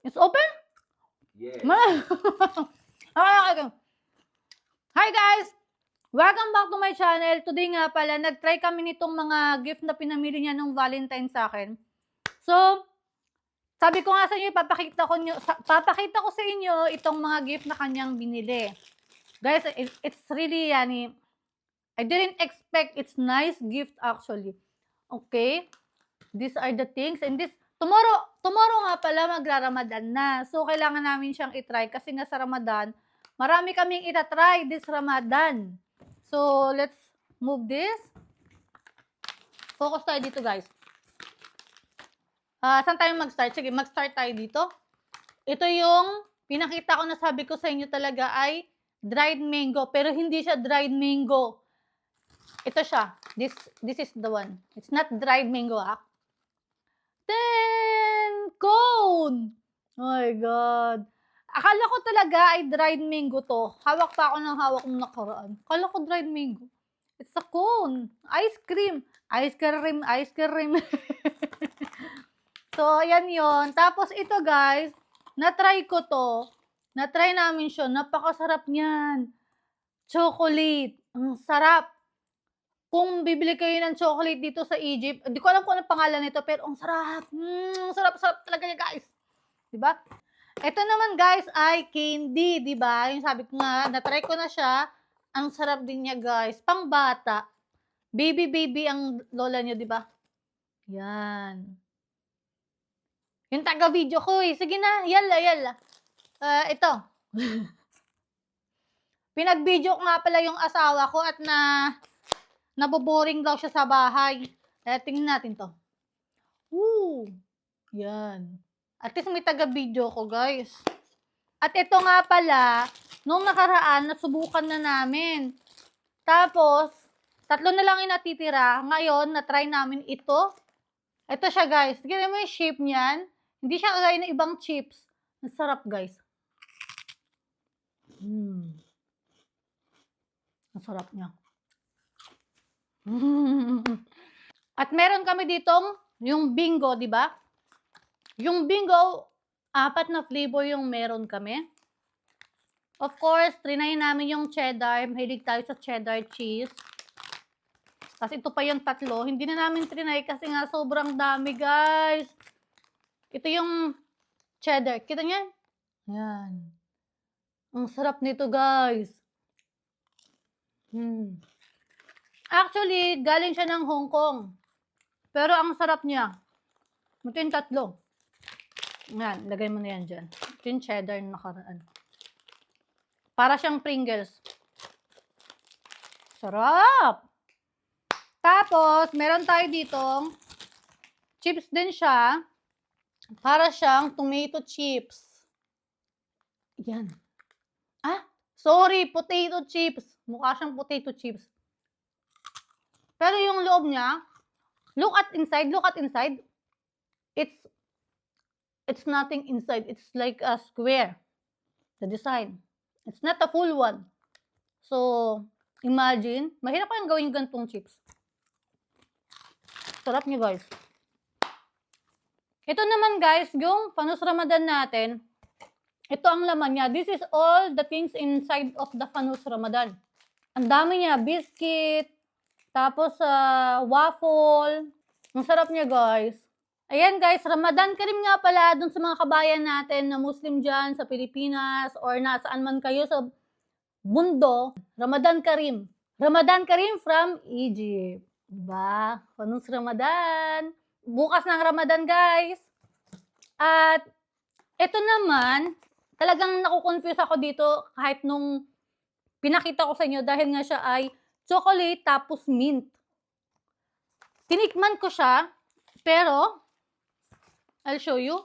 It's open? Yes. Okay. Hi guys! Welcome back to my channel. Today nga pala, nag-try kami nitong mga gift na pinamili niya nung Valentine sa akin. So, sabi ko nga sa inyo, papakita ko sa inyo itong mga gift na kanyang binili. Guys, it's really, I didn't expect. It's nice gift actually. Okay? These are the things. And tomorrow nga pala magra-Ramadan na. So, kailangan namin siyang itry kasi nga sa Ramadan, marami kaming itatry this Ramadan. So, let's move this. Focus tayo dito, guys. Saan tayo mag-start? Sige, mag-start tayo dito. Ito yung pinakita ko na sabi ko sa inyo talaga ay dried mango. Pero hindi siya dried mango. Ito siya. This is the one. It's not dried mango, cone! Oh my God. Akala ko talaga ay dried mango to. Hawak pa ako ng hawak nung nakaraan. Akala ko dried mango. It's a cone. Ice cream. Ice cream. So, ayan yon. Tapos ito guys, na-try ko to. Na-try namin siya. Napakasarap niyan. Chocolate. Ang sarap. Kung bibili kayo ng chocolate dito sa Egypt, hindi ko alam kung anong pangalan nito, pero ang sarap. Sarap talaga niya, guys. Diba? Ito naman, guys, ay candy, diba? Yung sabi ko nga, na-try ko na siya. Ang sarap din niya, guys. Pang bata. Baby ang lola niyo, diba? Yan. Yung taga-video ko, eh. Sige na, yala. Ito. Pinag-video ko nga pala yung asawa ko at naboboring daw siya sa bahay. Kaya tingnan natin to. Yan. At least may taga-video ko, guys. At ito nga pala, nung nakaraan, nasubukan na namin. Tapos, 3 na lang yung natitira. Ngayon, na-try namin ito. Ito siya, guys. Tignan mo yung shape niyan. Hindi siya kagaya ng ibang chips. Ang sarap, guys. Ang sarap niya. At meron kami ditong yung bingo, di ba? Yung bingo, 4 na flavor yung meron kami. Of course, trinay namin yung cheddar. Mahilig tayo sa cheddar cheese. Tapos ito pa yung 3. Hindi na namin trinay kasi nga sobrang dami, guys. Ito yung cheddar. Kita niyo? Yan. Ang sarap nito, guys. Actually, galing siya ng Hong Kong. Pero ang sarap niya. Ito yung 3. Yan, lagay mo na yan dyan. Ito yung cheddar na nakaraan. Para siyang Pringles. Sarap! Tapos, meron tayo ditong chips din siya. Para siyang tomato chips. Yan. Sorry, potato chips. Mukha siyang potato chips. Pero yung loob niya, look at inside. It's nothing inside. It's like a square. The design. It's not a full one. So, imagine, mahirap kayang gawin yung gantong chips. Sarap niya, guys. Ito naman, guys, yung Fanus Ramadan natin. Ito ang laman niya. This is all the things inside of the Fanus Ramadan. Ang dami niya. Biscuit. Tapos, waffle. Ang sarap niya, guys. Ayan, guys. Ramadan Kareem nga pala dun sa mga kabayan natin na Muslim dyan sa Pilipinas or nasaan man kayo sa mundo. Ramadan Kareem. Ramadan Kareem from Egypt. Diba? Fanus Ramadan. Bukas ng Ramadan, guys. At ito naman, talagang nakukonfuse ako dito kahit nung pinakita ko sa inyo dahil nga siya ay chocolate tapos mint. Tinikman ko siya, pero I'll show you.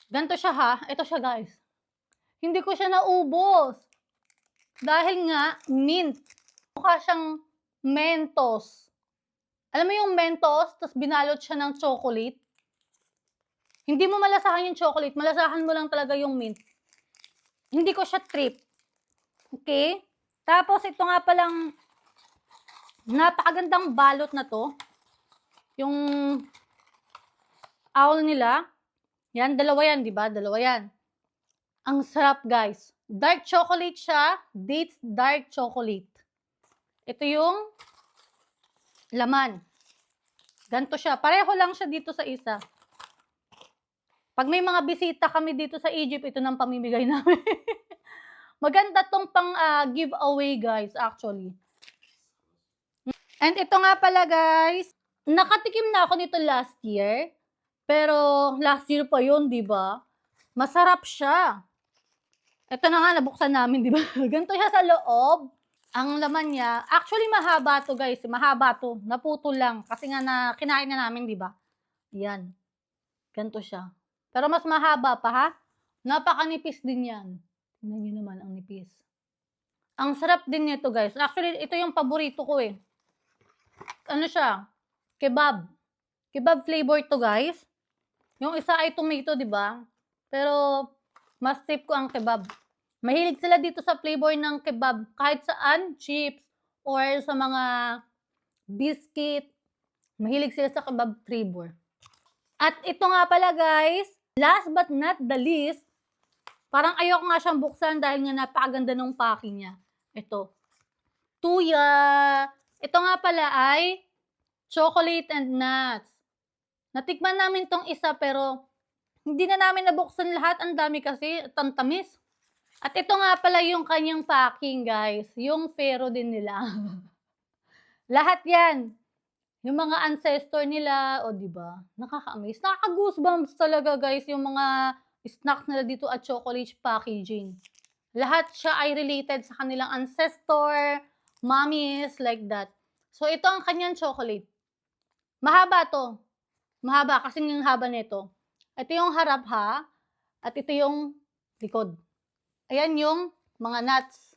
Ganito siya ha. Ito siya, guys. Hindi ko siya naubos. Dahil nga, mint. Mukha siyang Mentos. Alam mo yung Mentos, tapos binalot siya ng chocolate? Hindi mo malasahan yung chocolate, malasahan mo lang talaga yung mint. Hindi ko siya trip. Okay? Tapos ito nga palang napakagandang balot na to. Yung owl nila. Yan, dalawa yan, di ba? Dalawa yan. Ang sarap, guys. Dark chocolate siya. Dates dark chocolate. Ito yung laman. Ganto siya. Pareho lang siya dito sa isa. Pag may mga bisita kami dito sa Egypt, ito nang pamimigay namin. Maganda tong pang giveaway, guys, actually. And ito nga pala, guys, nakatikim na ako nito last year. Pero last year pa yun, di ba? Masarap siya. Ito na nga, nabuksan namin, di ba? Ganito siya sa loob. Ang laman niya, actually mahaba to, guys. Mahaba to. Naputol lang. Kasi nga na kinain na namin, di ba? Yan. Ganito siya. Pero mas mahaba pa, ha? Napakanipis din yan. Tingnan niyo naman ang nipis. Ang sarap din nito, guys. Actually, ito yung paborito ko, eh. Ano siya? Kebab. Kebab flavor to, guys. Yung isa ay tomato, di ba? Pero, mas tip ko ang kebab. Mahilig sila dito sa flavor ng kebab. Kahit saan, chips, or sa mga biscuit. Mahilig sila sa kebab flavor. At ito nga pala, guys, last but not the least, parang ayoko nga siyang buksan dahil nga napakaganda ng packing niya. Ito. Tuya. Ito nga pala ay chocolate and nuts. Natikman namin tong isa pero hindi na namin nabuksan lahat. Ang dami kasi, tantamis. At ito nga pala yung kanyang packing, guys. Yung Ferrero din nila. Lahat yan. Yung mga ancestor nila, o diba? Nakaka-amaze. Nakaka-goosebumps talaga, guys, yung mga snacks nila dito at chocolate packaging. Lahat siya ay related sa kanilang ancestor, mommies, like that. So, ito ang kanyang chocolate. Mahaba to. Mahaba, kasi yung haba nito. Ito yung harap, ha? At ito yung likod. Ayan yung mga nuts.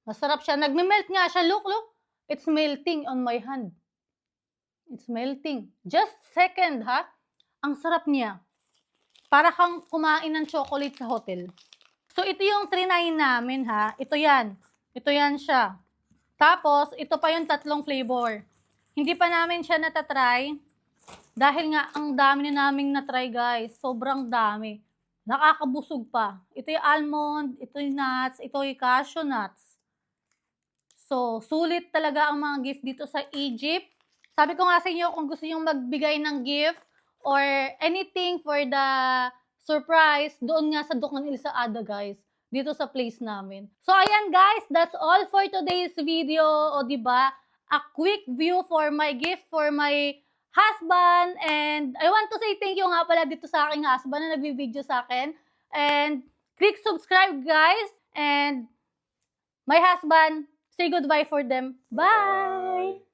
Masarap siya. Nagme-melt nga siya. Look, look. It's melting on my hand. It's melting. Just second, ha? Ang sarap niya. Para kang kumain ng chocolate sa hotel. So, ito yung trinayin namin, ha? Ito yan. Ito yan siya. Tapos, ito pa yung tatlong flavor. Hindi pa namin siya natatry. Dahil nga, ang dami na naming natry, guys. Sobrang dami. Nakakabusog pa. Ito yung almond, ito yung nuts, ito yung cashew nuts. So, sulit talaga ang mga gift dito sa Egypt. Sabi ko nga sa inyo, kung gusto nyo magbigay ng gift or anything for the surprise, doon nga sa Dukan Il Saada, guys. Dito sa place namin. So, ayan guys, that's all for today's video. O diba? A quick view for my gift for my husband. And I want to say thank you nga pala dito sa aking husband na nag-video sa akin. And click subscribe, guys. And my husband, say goodbye for them. Bye!